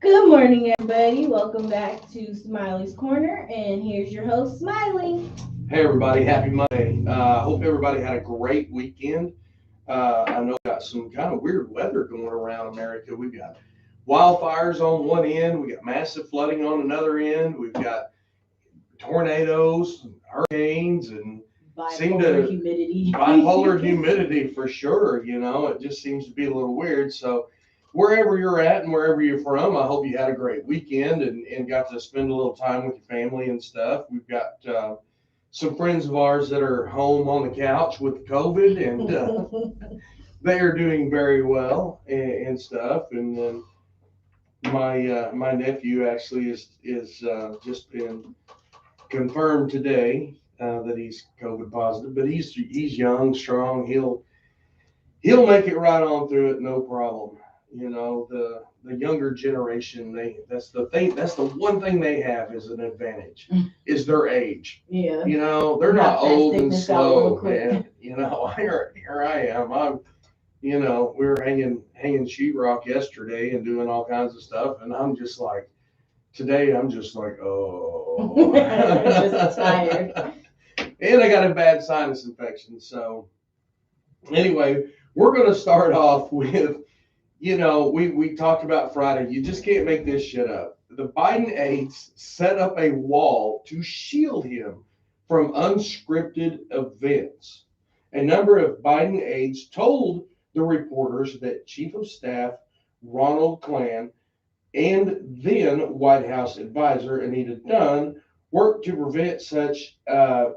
Good morning, everybody. Welcome back to Smiley's Corner, and here's your host, Smiley. Hey everybody, happy Monday. Hope everybody had a great weekend. I know we got some kind of weird weather going around America. We've got wildfires on one end, we got massive flooding on another end, we've got tornadoes, hurricanes, and seem Bipolar to humidity. bipolar humidity for sure. It just seems to be a little weird. So wherever you're at and wherever you're from, I hope you had a great weekend and got to spend a little time with your family and stuff. We've got some friends of ours that are home on the couch with COVID, and they are doing very well and stuff. And then my nephew actually is just been confirmed today that he's COVID positive, but he's young, strong. He'll make it right on through it, no problem. The younger generation, that's the one thing they have is an advantage, is their age. Yeah. They're not Knock that old and sickness out real slow, quick. man. Here I am. We were hanging sheetrock yesterday and doing all kinds of stuff, and I'm just like, today I'm just like, oh. Just tired. And I got a bad sinus infection. So anyway, we're going to start off with, we talked about Friday. You just can't make this shit up. The Biden aides set up a wall to shield him from unscripted events. A number of Biden aides told the reporters that Chief of Staff Ronald Klan and then White House advisor Anita Dunn worked to prevent such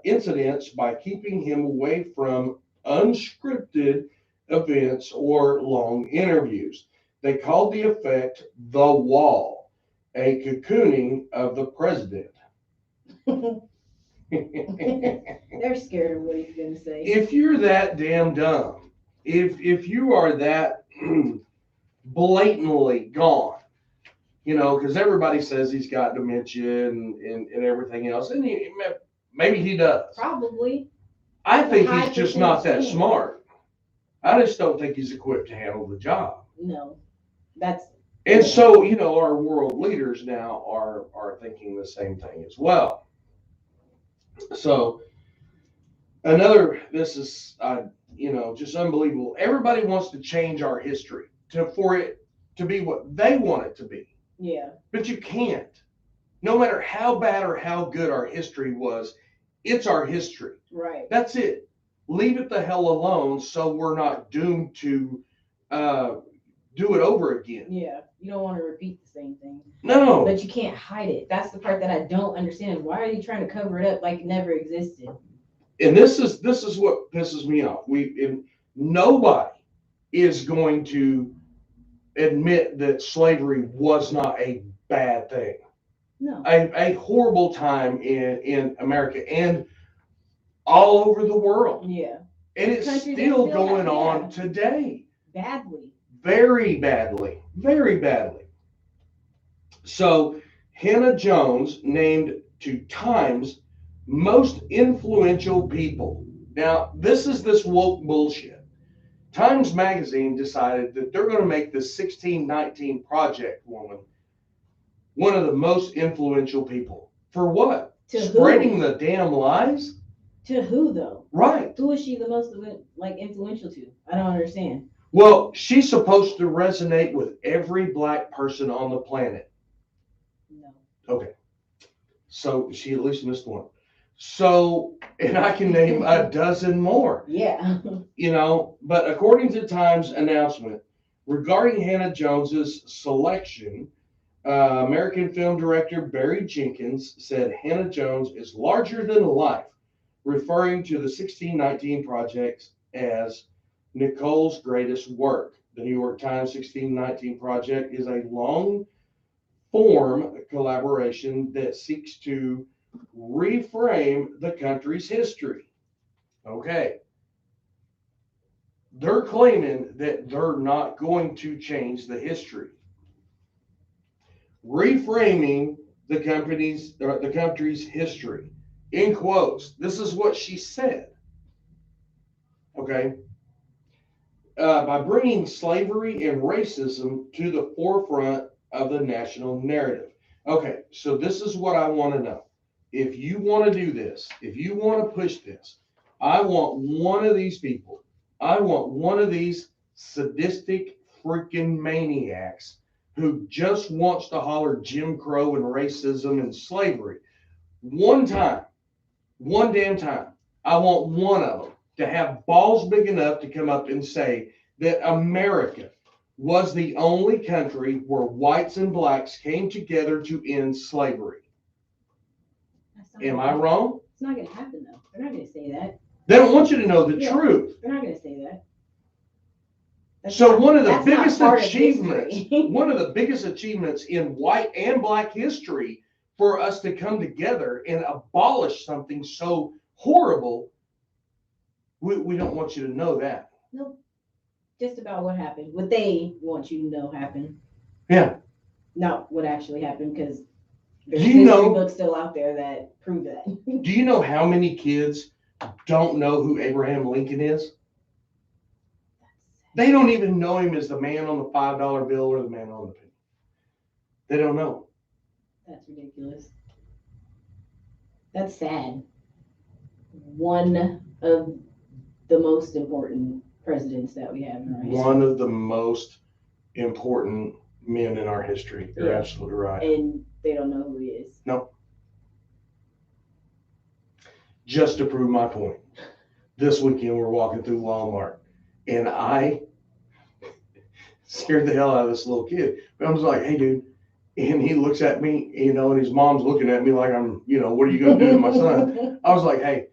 incidents by keeping him away from unscripted events or long interviews. They called the effect the wall, a cocooning of the president. They're scared of what he's going to say. If you're that damn dumb, if you are that blatantly gone, because everybody says he's got dementia and everything else, and maybe he does. Probably. I think he's just not that smart. I just don't think he's equipped to handle the job. No. And so, our world leaders now are thinking the same thing as well. So this is, just unbelievable. Everybody wants to change our history for it to be what they want it to be. Yeah. But you can't. No matter how bad or how good our history was, it's our history. Right. That's it. Leave it the hell alone so we're not doomed to do it over again. Yeah. You don't want to repeat the same thing. No. But you can't hide it. That's the part that I don't understand. Why are you trying to cover it up like it never existed? And this is what pisses me off. Nobody is going to admit that slavery was not a bad thing. No. A horrible time in America and all over the world. Yeah. And it's still going on today. Badly. Very badly. Very badly. So Hannah Jones named to Time's most influential people. Now, this is this woke bullshit. Times Magazine decided that they're going to make the 1619 Project woman one of the most influential people. For what? Spreading the damn lies? To who, though? Right. Who is she the most influential to? I don't understand. Well, she's supposed to resonate with every black person on the planet. No. Okay. So she at least missed one. So, and I can name a dozen more. Yeah. But according to Times announcement regarding Hannah Jones's selection, American film director Barry Jenkins said Hannah Jones is larger than life, referring to the 1619 Project as Nicole's greatest work. The New York Times 1619 Project is a long form collaboration that seeks to reframe the country's history. Okay. They're claiming that they're not going to change the history. Reframing the country's history. In quotes, this is what she said. Okay. By bringing slavery and racism to the forefront of the national narrative. Okay, so this is what I want to know. If you want to do this, if you want to push this, I want one of these people. I want one of these sadistic freaking maniacs who just wants to holler Jim Crow and racism and slavery. One time, one damn time, I want one of them to have balls big enough to come up and say that America was the only country where whites and blacks came together to end slavery. Am I wrong? It's not going to happen, though. They're not going to say that. They don't want you to know the truth. They're not going to say that. So one of the biggest achievements, one of the biggest achievements in white and black history for us to come together and abolish something so horrible, we don't want you to know that. Nope. Just about what happened. What they want you to know happened. Yeah. Not what actually happened, because there's history books still out there that prove that. Do you know how many kids don't know who Abraham Lincoln is? They don't even know him as the man on the $5 bill or the man on the penny. They don't know. That's ridiculous. That's sad. One of the most important presidents that we have in our history. One of the most important men in our history. You're absolutely right. And they don't know who he is. No. Just to prove my point, this weekend we're walking through Walmart, and I scared the hell out of this little kid. But I was like, hey, dude. And he looks at me, and his mom's looking at me like I'm, what are you going to do to my son? I was like, hey,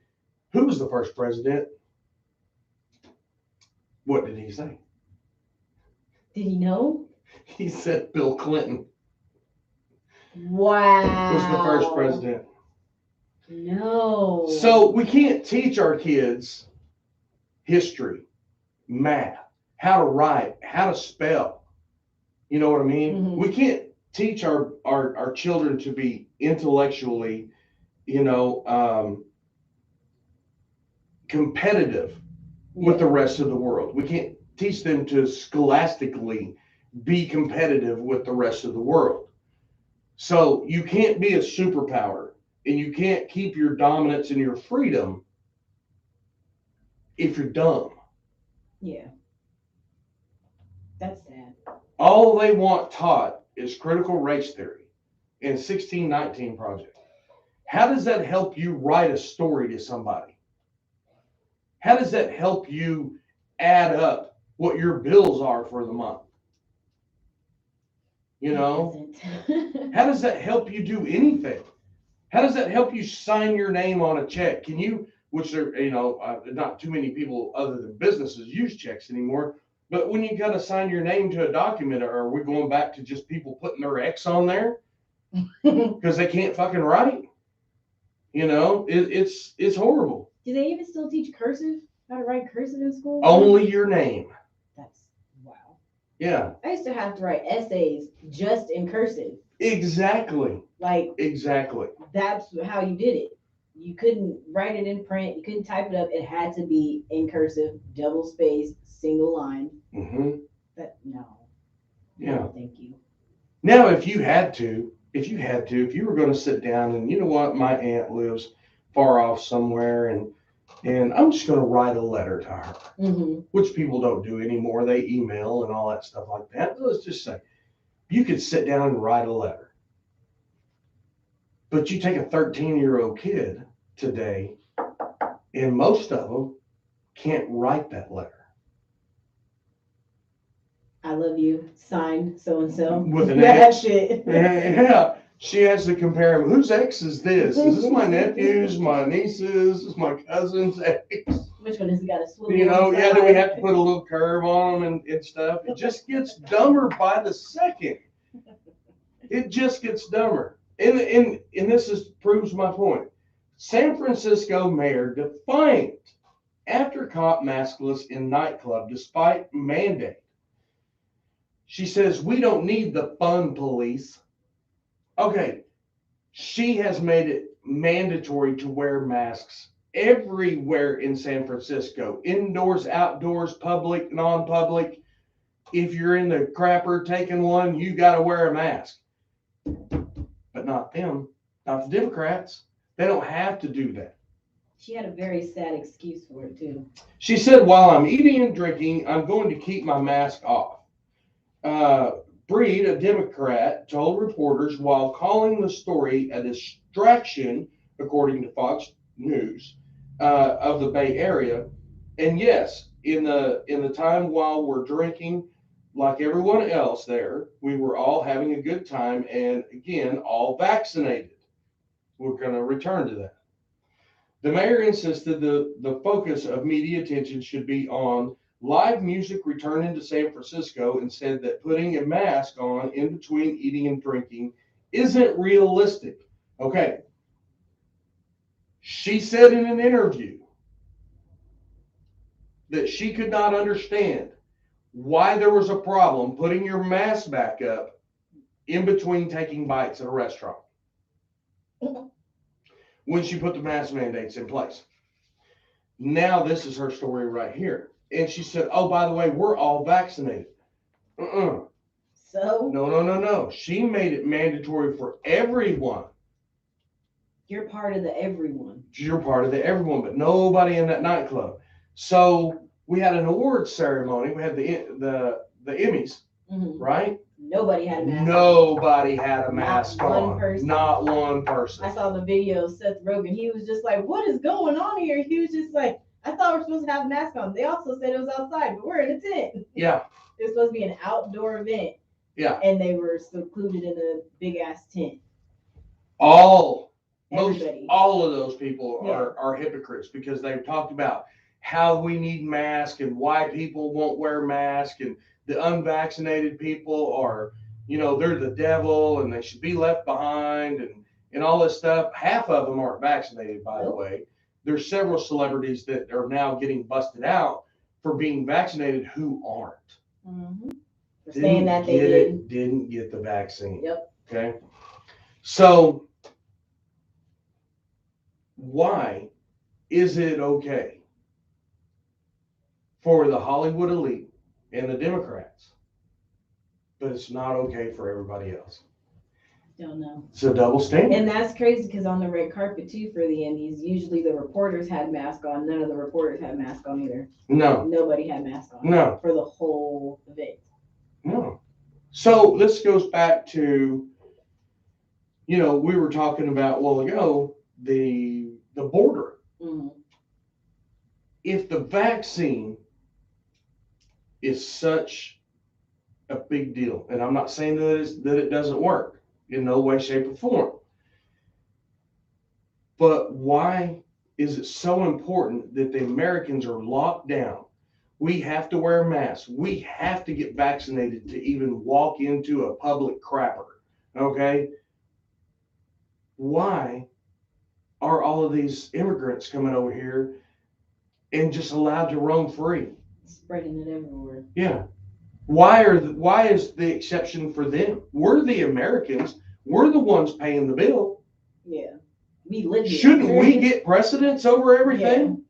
who was the first president? What did he say? Did he know? He said Bill Clinton. Wow. Was the first president. No. So we can't teach our kids history, math, how to write, how to spell. You know what I mean? Mm-hmm. We can't teach our children to be intellectually, competitive with the rest of the world. We can't teach them to scholastically be competitive with the rest of the world. So you can't be a superpower, and you can't keep your dominance and your freedom if you're dumb. Yeah. That's sad. All they want taught is critical race theory and 1619 Project. How does that help you write a story to somebody? How does that help you add up what your bills are for the month? How does that help you do anything? How does that help you sign your name on a check? Can you, which are, not too many people other than businesses use checks anymore, but when you got to sign your name to a document, are we going back to just people putting their X on there because they can't fucking write? It's horrible. Do they even still teach cursive? How to write cursive in school? Only your name. That's wow. Yeah. I used to have to write essays just in cursive. Exactly. Exactly. That's how you did it. You couldn't write it in print. You couldn't type it up. It had to be in cursive, double spaced, single line. Mm-hmm. No. Yeah. No, thank you. Now, if you were going to sit down and, you know what, my aunt lives far off somewhere, and I'm just going to write a letter to her, which people don't do anymore. They email and all that stuff like that. Let's just say you could sit down and write a letter. But you take a 13-year-old kid today, and most of them can't write that letter. I love you, signed so-and-so. With an X. Yeah. She has to compare them. Whose ex is this? Is this my nephew's, my niece's, is my cousin's ex? Which one has got a swivel? Do we have to put a little curve on them and stuff? It just gets dumber by the second. It just gets dumber. And this proves my point. San Francisco mayor defiant after caught maskless in nightclub despite mandate. She says, we don't need the fun police. Okay, she has made it mandatory to wear masks everywhere in San Francisco, indoors, outdoors, public, non-public. if you're in the crapper taking one, you got to wear a mask. But not them, not the Democrats. They don't have to do that. She had a very sad excuse for it too. She said, while I'm eating and drinking, I'm going to keep my mask off. Breed, a Democrat, told reporters while calling the story a distraction, according to Fox News, of the Bay Area. And yes, in the time while we're drinking, like everyone else there, we were all having a good time, and again, all vaccinated. We're going to return to that. The mayor insisted the focus of media attention should be on live music returning to San Francisco and said that putting a mask on in between eating and drinking isn't realistic. Okay. She said in an interview that she could not understand why there was a problem putting your mask back up in between taking bites at a restaurant when she put the mask mandates in place. Now this is her story right here. And she said, oh, by the way, we're all vaccinated. So? No. She made it mandatory for everyone. You're part of the everyone. You're part of the everyone, but nobody in that nightclub. So we had an awards ceremony. We had the Emmys, right? Nobody had a mask. Nobody had a mask on. Not one person. Not one person. I saw the video of Seth Rogen. He was just like, what is going on here? He was just like, I thought we're supposed to have a mask on. They also said it was outside, but we're in a tent. Yeah. It was supposed to be an outdoor event. Yeah. And they were secluded in a big ass tent. All of those people are hypocrites because they've talked about how we need masks and why people won't wear masks, and the unvaccinated people are, they're the devil and they should be left behind and all this stuff. Half of them aren't vaccinated, by the way. There's several celebrities that are now getting busted out for being vaccinated who aren't. Mm-hmm. Saying that they didn't get the vaccine. Yep. Okay. So why is it okay for the Hollywood elite and the Democrats, but it's not okay for everybody else? Don't know. It's a double standard. And that's crazy because on the red carpet too for the Emmys, usually the reporters had masks on. None of the reporters had masks on either. No. Nobody had masks on. No. For the whole event. No. So this goes back to, we were talking about a while ago, the border. Mm-hmm. If the vaccine is such a big deal, and I'm not saying that it doesn't work in no way, shape, or form, but why is it so important that the Americans are locked down? We have to wear masks. We have to get vaccinated to even walk into a public crapper. Okay? Why are all of these immigrants coming over here and just allowed to roam free? Spreading it everywhere. Yeah. Why is the exception for them? We're the Americans. We're the ones paying the bill. Yeah. We live here. Shouldn't we get precedence over everything?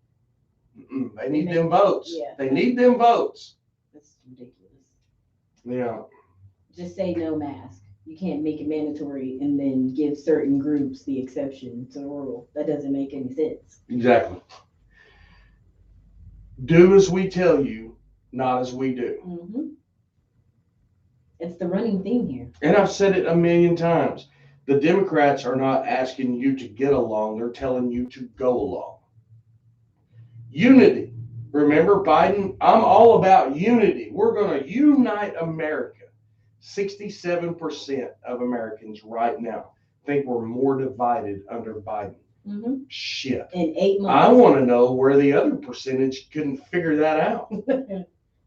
Yeah. They need them votes. Yeah. They need them votes. That's ridiculous. Yeah. Just say no mask. You can't make it mandatory and then give certain groups the exception to the rule. That doesn't make any sense. Exactly. Do as we tell you, not as we do. Mm-hmm. It's the running theme here. And I've said it a million times. The Democrats are not asking you to get along. They're telling you to go along. Unity. Remember, Biden, I'm all about unity. We're going to unite America. 67% of Americans right now think we're more divided under Biden. Mm-hmm. Shit. In 8 months. I want to know where the other percentage couldn't figure that out.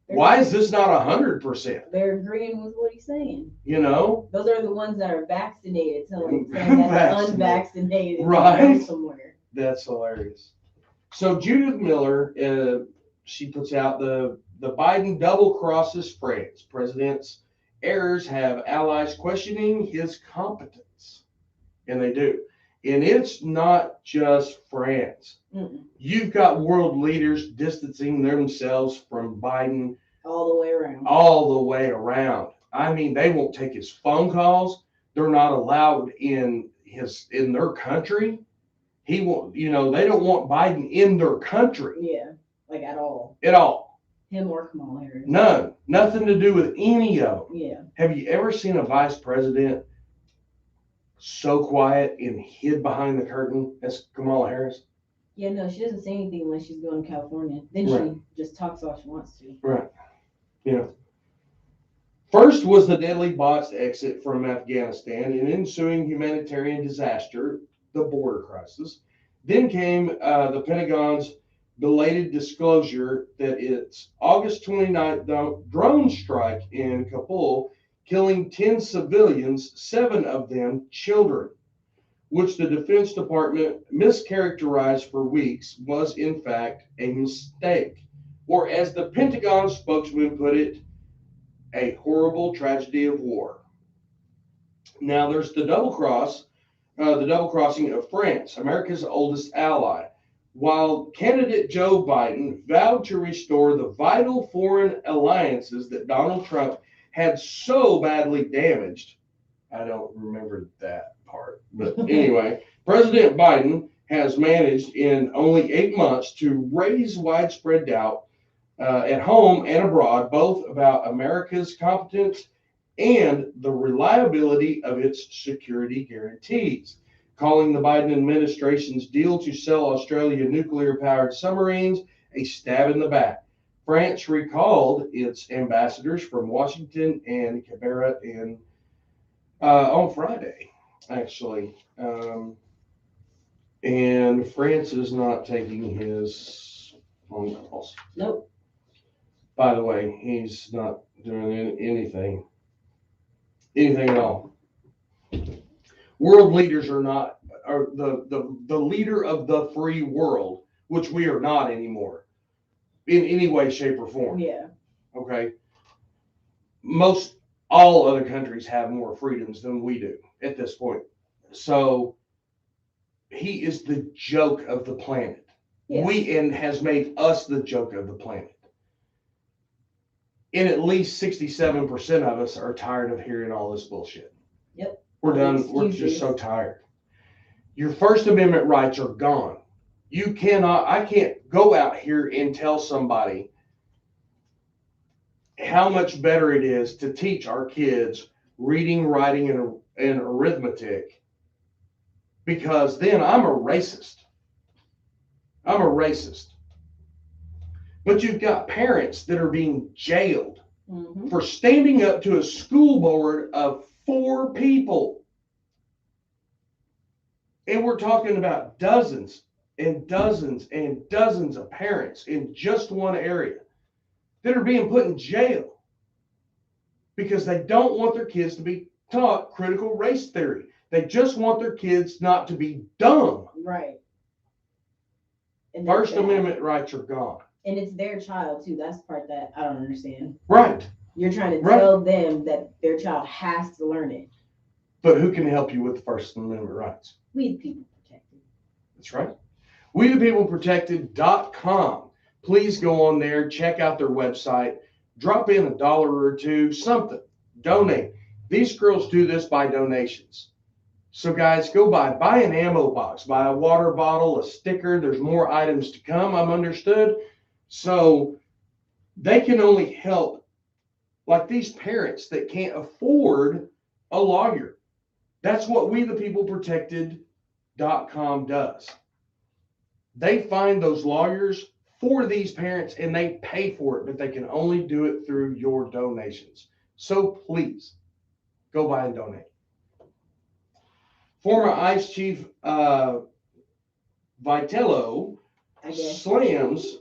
Why is this not 100%? They're agreeing with what he's saying. Those are the ones that are vaccinated telling that unvaccinated right somewhere. That's hilarious. So Judith Miller, she puts out the Biden double crosses France. President's errors have allies questioning his competence, and they do. And it's not just France. Mm-mm. You've got world leaders distancing themselves from Biden All the way around. All the way around. I mean, they won't take his phone calls. They're not allowed in their country. He won't, they don't want Biden in their country. Yeah, like at all. At all. Him or Kamala Harris. None. Nothing to do with any of them. Yeah. Have you ever seen a vice president so quiet and hid behind the curtain as Kamala Harris? Yeah, no, she doesn't say anything unless she's going to California. Then Right. She just talks all she wants to. Right. First was the deadly botched exit from Afghanistan and ensuing humanitarian disaster, the border crisis. Then came the Pentagon's belated disclosure that its August 29th drone strike in Kabul, killing 10 civilians, 7 of them children, which the Defense Department mischaracterized for weeks, was in fact a mistake. Or as the Pentagon spokesman put it, a horrible tragedy of war. Now there's the double crossing of France, America's oldest ally. While candidate Joe Biden vowed to restore the vital foreign alliances that Donald Trump had so badly damaged, I don't remember that part, but anyway, President Biden has managed in only 8 months to raise widespread doubt at home and abroad, both about America's competence and the reliability of its security guarantees, calling the Biden administration's deal to sell Australia nuclear-powered submarines a stab in the back. France recalled its ambassadors from Washington and Canberra on Friday, actually. And France is not taking his phone calls. Nope. By the way, he's not doing anything at all. World leaders are the leader of the free world, which we are not anymore in any way, shape, or form. Yeah. Okay. Most all other countries have more freedoms than we do at this point. So he is the joke of the planet. Yeah. And has made us the joke of the planet. And at least 67% of us are tired of hearing all this bullshit. Yep. We're done. We're just so tired. Your First Amendment rights are gone. I can't go out here and tell somebody how much better it is to teach our kids reading, writing, and arithmetic, because then I'm a racist. But you've got parents that are being jailed for standing up to a school board of 4 people. And we're talking about dozens and dozens and dozens of parents in just one area that are being put in jail because they don't want their kids to be taught critical race theory. They just want their kids not to be dumb. Right. And First Amendment rights are gone. And it's their child too. That's the part that I don't understand. Right. You're trying to tell them that their child has to learn it. But who can help you with the First Amendment rights? We the people protected. That's right. WeThePeopleProtected.com. Please go on there, check out their website, drop in $1 or $2, something, donate. These girls do this by donations. So guys, go buy an ammo box, buy a water bottle, a sticker. There's more items to come, I'm understood. So they can only help like these parents that can't afford a lawyer. That's what WeThePeopleProtected.com does. They find those lawyers for these parents and they pay for it, but they can only do it through your donations. So please go buy and donate. Former ICE Chief Vitello slams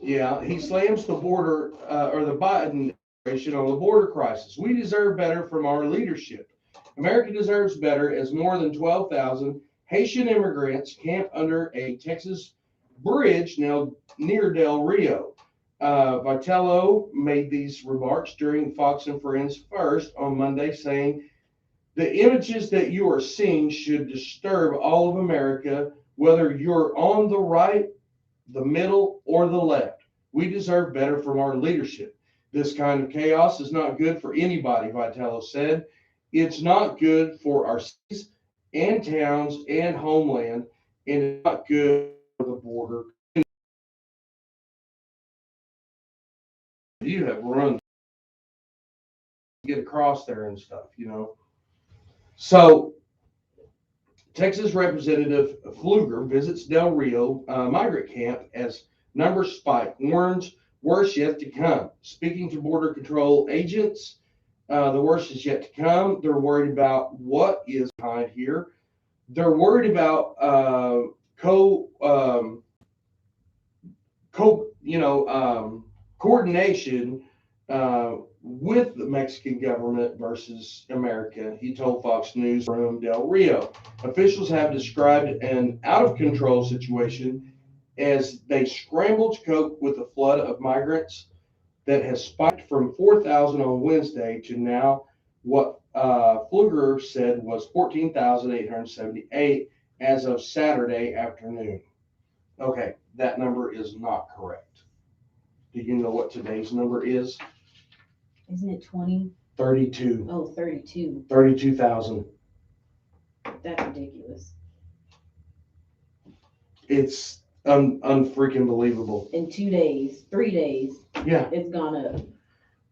the border or the Biden administration on the border crisis. We deserve better from our leadership. America deserves better as more than 12,000 Haitian immigrants camp under a Texas bridge now near Del Rio. Vitello made these remarks during Fox and Friends First on Monday, saying, "The images that you are seeing should disturb all of America, whether you're on the right, the middle, or the left. We deserve better from our leadership. This kind of chaos is not good for anybody, Vitello said. It's not good for our cities and towns and homeland, and it's not good for the border. You have run to get across there and stuff, you know. So, Texas Representative Pfluger visits Del Rio migrant camp as numbers spike, warns worse yet to come. Speaking to Border Control agents, the worst is yet to come. They're worried about what is behind here. They're worried about coordination with the Mexican government versus America, he told Fox News from Del Rio. Officials have described an out of control situation as they scramble to cope with a flood of migrants that has spiked from 4,000 on Wednesday to now what Pfluger said was 14,878 as of Saturday afternoon. Okay, that number is not correct. Do you know what today's number is? Isn't it 20? 32. Oh, 32. 32,000. That's ridiculous. It's unfreaking believable. In 2 days, 3 days, Yeah. it's gone up.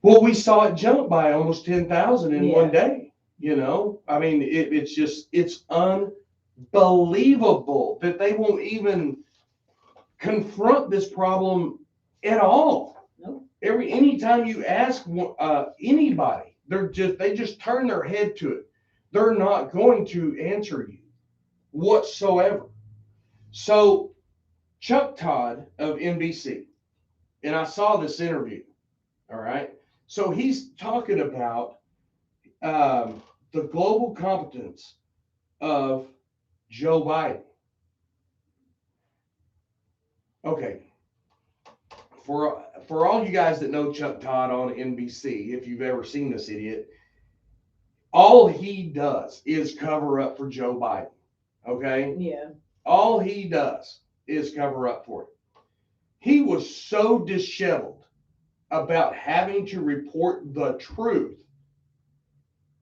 Well, we saw it jump by almost 10,000 in Yeah. one day. You know, I mean, it's unbelievable that they won't even confront this problem at all. Nope. Anytime you ask anybody, they just turn their head to it. They're not going to answer you whatsoever. So Chuck Todd of NBC, and I saw this interview. All right, so he's talking about the global competence of Joe Biden. Okay. For all you guys that know Chuck Todd on NBC, if you've ever seen this idiot, all he does is cover up for Joe Biden. Okay? Yeah. All he does is cover up for it. He was so disheveled about having to report the truth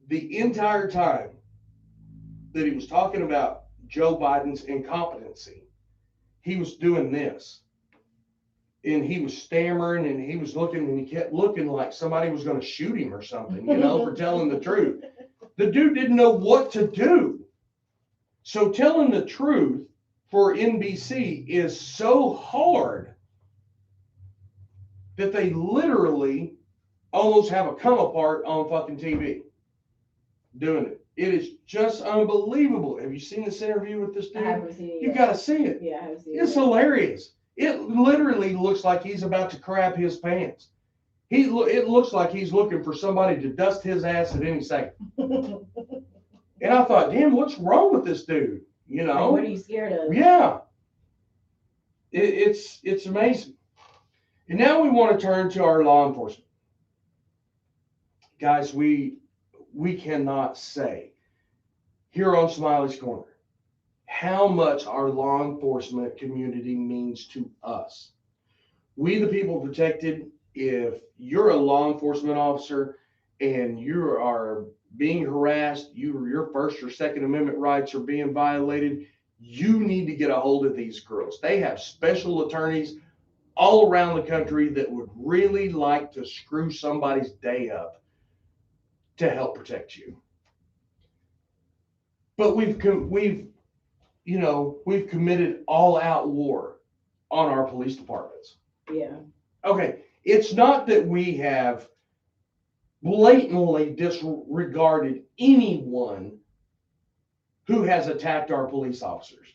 the entire time that he was talking about Joe Biden's incompetency. He was doing this. And he was stammering and he was looking and he kept looking like somebody was going to shoot him or something, you know, for telling the truth. The dude didn't know what to do. So telling the truth for NBC is so hard that they literally almost have a come apart on fucking TV doing it. It is just unbelievable. Have you seen this interview with this dude? I haven't seen it. You got to see it. Yeah, I haven't seen It's hilarious. It literally looks like he's about to crap his pants. It looks like he's looking for somebody to dust his ass at any second. And I thought, damn, what's wrong with this dude? You know? Like, what are you scared of? Yeah. It's amazing. And now we want to turn to our law enforcement. Guys, we cannot say here on Smiley's Corner how much our law enforcement community means to us. We, the people protected, if you're a law enforcement officer and you are being harassed, your First or Second Amendment rights are being violated, you need to get a hold of these girls. They have special attorneys all around the country that would really like to screw somebody's day up to help protect you. But we've committed all-out war on our police departments. Yeah. Okay, it's not that we have blatantly disregarded anyone who has attacked our police officers.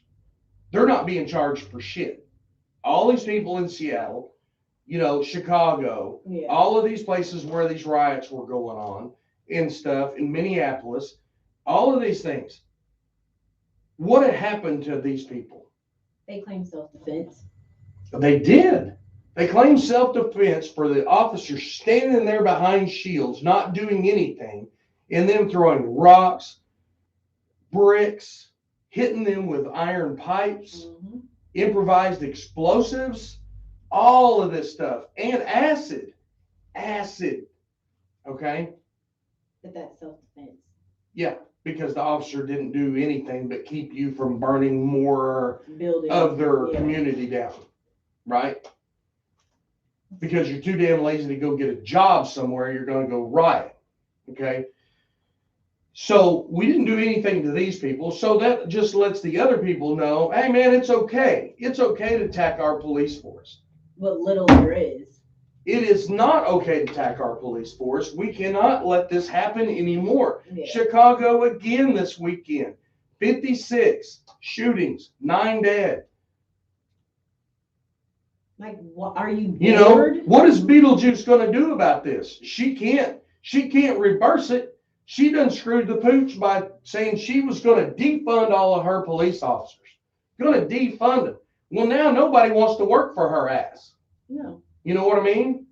They're not being charged for shit. All these people in Seattle, Chicago, all of these places where these riots were going on and stuff, in Minneapolis, all of these things. What had happened to these people? They claim self-defense. They did. They claimed self-defense for the officers standing there behind shields, not doing anything, and them throwing rocks, bricks, hitting them with iron pipes, improvised explosives, all of this stuff, and acid. acid. Okay? But that's self-defense. Yeah, because the officer didn't do anything but keep you from burning more Building of their yeah. community down, right? Because you're too damn lazy to go get a job somewhere, you're going to go riot, okay? So we didn't do anything to these people, so that just lets the other people know, hey man, it's okay. It's okay to attack our police force. What little there is. It is not okay to attack our police force. We cannot let this happen anymore. Yeah. Chicago again this weekend. 56 shootings, 9 dead. Like, what are you bored? You know, what is Beetlejuice going to do about this? She can't reverse it. She done screwed the pooch by saying she was going to defund all of her police officers. Going to defund them. Well, now nobody wants to work for her ass. No. You know what I mean?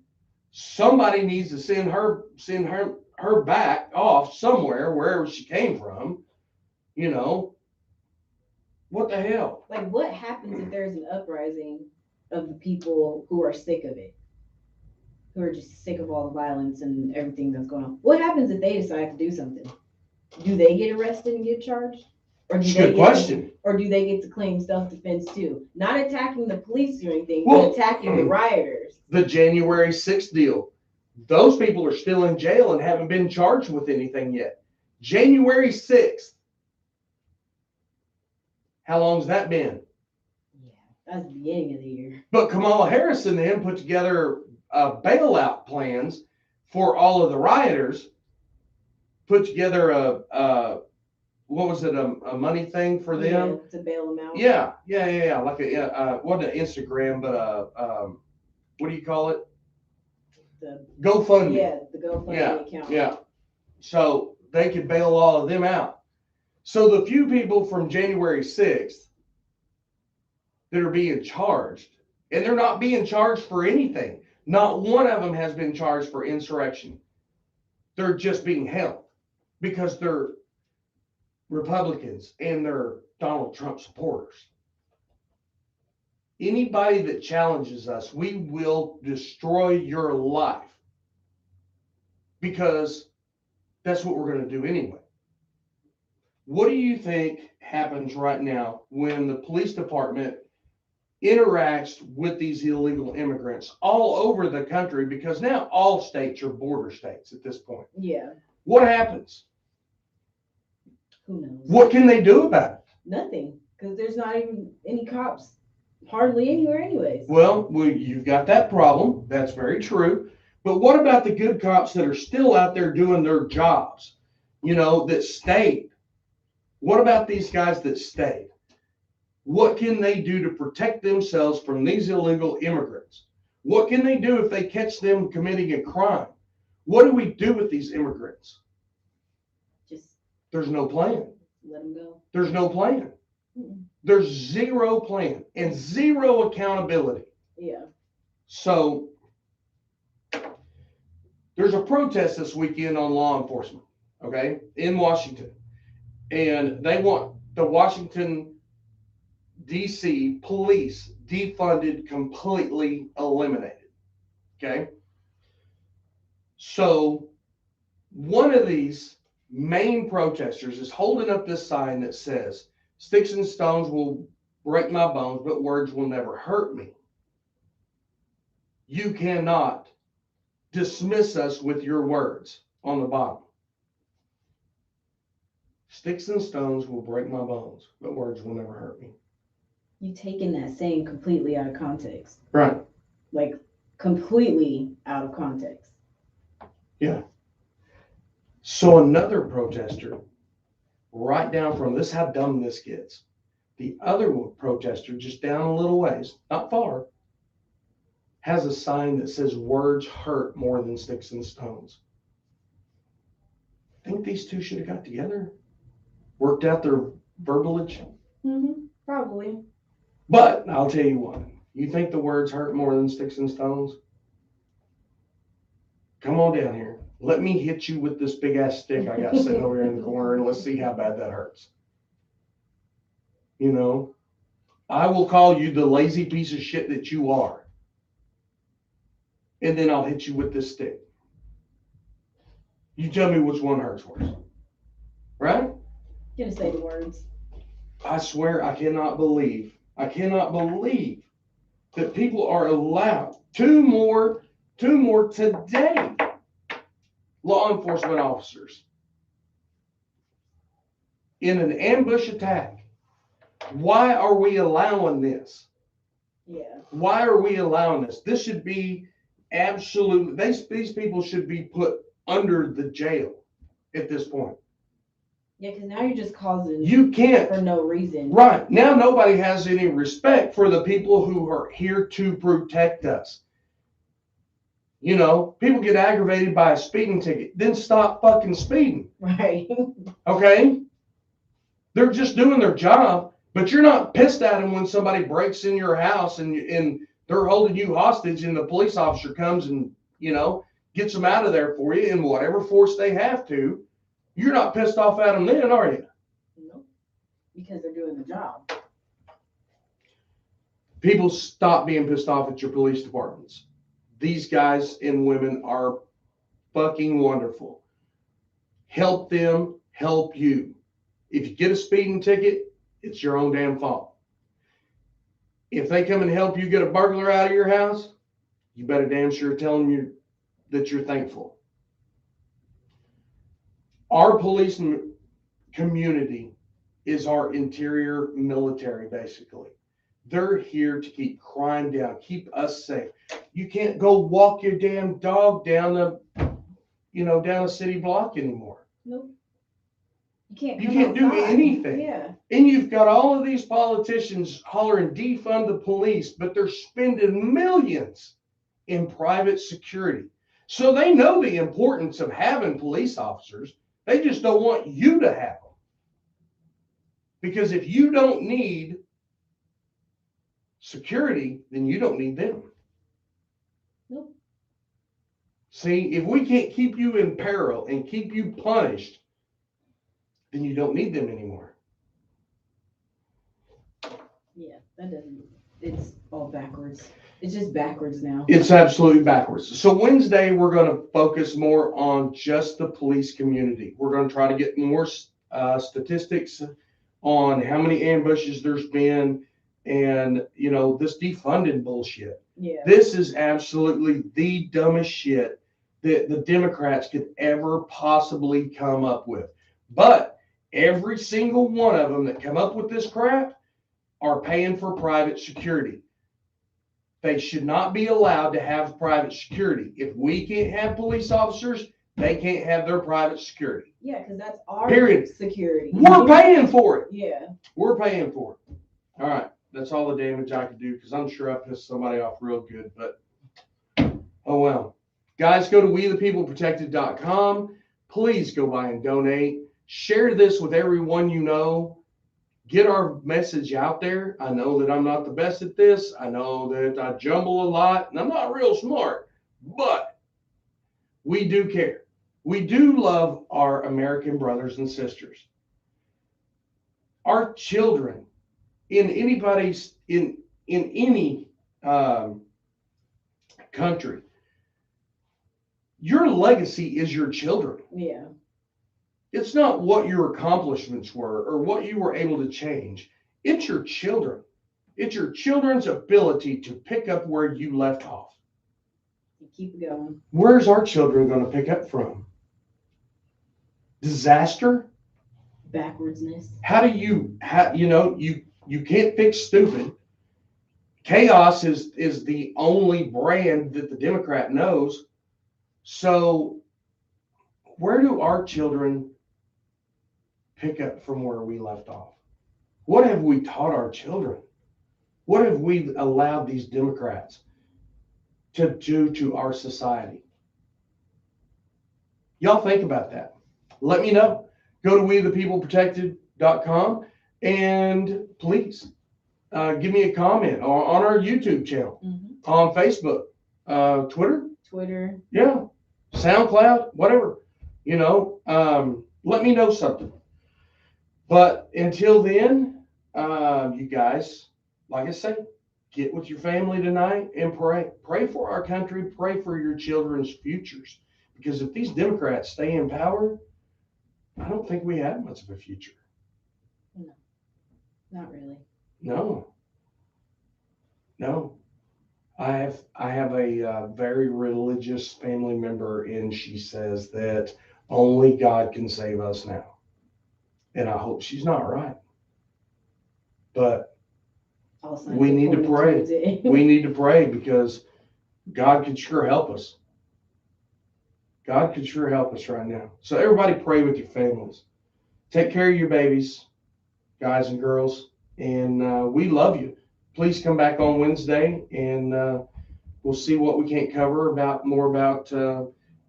Somebody needs to send her back off somewhere, wherever she came from. You know, what the hell? Like, what happens if there's an uprising of the people who are sick of it, who are just sick of all the violence and everything that's going on? What happens if they decide to do something? Do they get arrested and get charged? Or do Good question. Or do they get to claim self-defense too? Not attacking the police or anything, Well, but attacking the rioters. The January 6th deal. Those people are still in jail and haven't been charged with anything yet. January 6th. How long's that been? Yeah, that's the beginning of the year. But Kamala Harris and them put together bailout plans for all of the rioters. Put together a what was it, a money thing for them? Yeah, to bail them out. Yeah. Like wasn't an Instagram, but what do you call it? The GoFundMe. Yeah, the GoFundMe account. Yeah. So they could bail all of them out. So the few people from January 6th that are being charged, and they're not being charged for anything. Not one of them has been charged for insurrection. They're just being held because they're Republicans and they're Donald Trump supporters. Anybody that challenges us, we will destroy your life, because that's what we're going to do anyway. What do you think happens right now when the police department interacts with these illegal immigrants all over the country? Because now all states are border states at this point. Yeah. What happens? Who knows? What can they do about it? Nothing, because there's not even any cops hardly anywhere anyways. Well, you've got that problem. That's very true. But what about the good cops that are still out there doing their jobs, you know, that stayed? What about these guys that stayed? What can they do to protect themselves from these illegal immigrants? What can they do if they catch them committing a crime? What do we do with these immigrants? There's no plan. Let them go. There's no plan. Mm-mm. There's zero plan and zero accountability. Yeah. So there's a protest this weekend on law enforcement, okay, in Washington. And they want the Washington, D.C. police defunded, completely eliminated, okay? So one of these main protesters is holding up this sign that says, "Sticks and stones will break my bones, but words will never hurt me. You cannot dismiss us with your words," on the bottom. "Sticks and stones will break my bones, but words will never hurt me." You taking that saying completely out of context. Right. Like, completely out of context. Yeah. So another protester, right down from this, how dumb this gets. The other protester, just down a little ways, not far, has a sign that says, "Words hurt more than sticks and stones." Think these two should have got together, worked out their verbiage? Mm-hmm. Probably. But I'll tell you what, you think the words hurt more than sticks and stones? Come on down here. Let me hit you with this big ass stick I got sitting over here in the corner, and let's see how bad that hurts. You know, I will call you the lazy piece of shit that you are. and then I'll hit you with this stick. You tell me which one hurts worse. Right? Gonna say the words. I swear I cannot believe that people are allowed two more today. Law enforcement officers in an ambush attack. Why are we allowing this? Yeah. Why are we allowing this? This should be absolute. These people should be put under the jail at this point. Yeah, because now you're just causing You can't. for no reason. Right. Now nobody has any respect for the people who are here to protect us. You know, people get aggravated by a speeding ticket, then stop fucking speeding. Right. Okay? They're just doing their job, but you're not pissed at them when somebody breaks in your house and they're holding you hostage and the police officer comes and, you know, gets them out of there for you in whatever force they have to. You're not pissed off at them then, are you? Nope. Because they're doing the job. People stop being pissed off at your police departments. These guys and women are fucking wonderful. Help them help you. If you get a speeding ticket, it's your own damn fault. If they come and help you get a burglar out of your house, you better damn sure tell them that you're thankful. Our police community is our interior military, basically. They're here to keep crime down, keep us safe. You can't go walk your damn dog down a city block anymore. Nope. You You can't do anything. Yeah. And you've got all of these politicians hollering defund the police, but they're spending millions in private security. So they know the importance of having police officers. They just don't want you to have them. Because if you don't need security, then you don't need them. Nope. See, if we can't keep you in peril and keep you punished, then you don't need them anymore. Yeah, that doesn't. It's all backwards. It's just backwards now. It's absolutely backwards. So Wednesday, we're going to focus more on just the police community. We're going to try to get more statistics on how many ambushes there's been and, you know, this defunding bullshit. Yeah. This is absolutely the dumbest shit that the Democrats could ever possibly come up with. But every single one of them that come up with this crap are paying for private security. They should not be allowed to have private security. If we can't have police officers, they can't have their private security. Yeah, because that's our Period. security. We're paying for it. Yeah. We're paying for it. All right. That's all the damage I could do because I'm sure I pissed somebody off real good. But, oh well. Guys, go to wethepeopleprotected.com. Please go by and donate. Share this with everyone you know. Get our message out there. I know that I'm not the best at this. I know that I jumble a lot, and I'm not real smart, but we do care. We do love our American brothers and sisters. Our children, in anybody's, in any country, your legacy is your children. Yeah. It's not what your accomplishments were or what you were able to change. It's your children. It's your children's ability to pick up where you left off. Keep it going. Where's our children going to pick up from? Disaster? Backwardsness. How do you can't fix stupid. Chaos is the only brand that the Democrat knows. So where do our children pick up from where we left off? What have we taught our children? What have we allowed these Democrats to do to our society? Y'all think about that. Let me know. Go to wethepeopleprotected.com and please give me a comment on our YouTube channel, on Facebook, Twitter. Yeah. SoundCloud, whatever, let me know something. But until then, you guys, like I say, get with your family tonight and pray. Pray for our country. Pray for your children's futures. Because if these Democrats stay in power, I don't think we have much of a future. No, not really. No, no. I have a very religious family member, and she says that only God can save us now. And I hope she's not right. But All signs we are need to pointing pray. towards it. We need to pray because God could sure help us. God could sure help us right now. So everybody pray with your families. Take care of your babies, guys and girls. And we love you. Please come back on Wednesday, and we'll see what we can't cover more about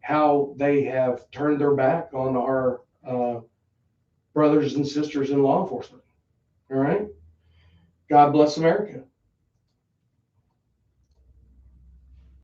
how they have turned their back on our brothers and sisters in law enforcement. All right. God bless America.